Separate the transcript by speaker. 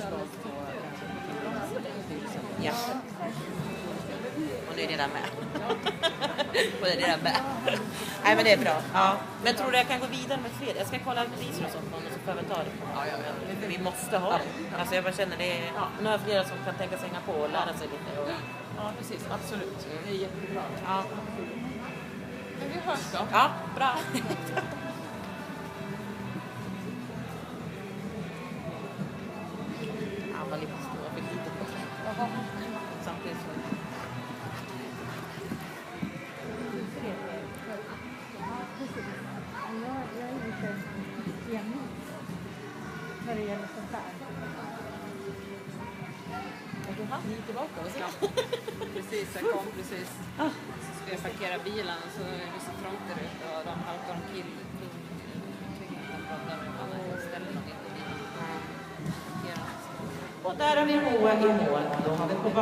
Speaker 1: förslag på
Speaker 2: Ja. Och nu är det redan med. Och det är redan med. Nej, men det är bra. Ja. Men tror du jag kan gå vidare med fler? Jag ska kolla priser och sånt och så får jag väl ta det. Men vi måste ha det. Alltså jag bara känner det är... Nu har jag flera som kan tänka sig hänga på och lära sig lite. Och...
Speaker 1: Ja, precis. Absolut. Det är jättebra.
Speaker 2: Ja.
Speaker 1: Men vi hörs då.
Speaker 2: Ja, bra. Han var lite stor för lite på. Samtidigt så...
Speaker 3: Jag är lite enig när det gäller sånt där.
Speaker 1: Ni är tillbaka och så. Precis, jag kom precis. Så ska jag parkera bilen och så är det så trångt där ute och de halkar omkring.
Speaker 2: Och där har vi Moa i mål. Då har vi på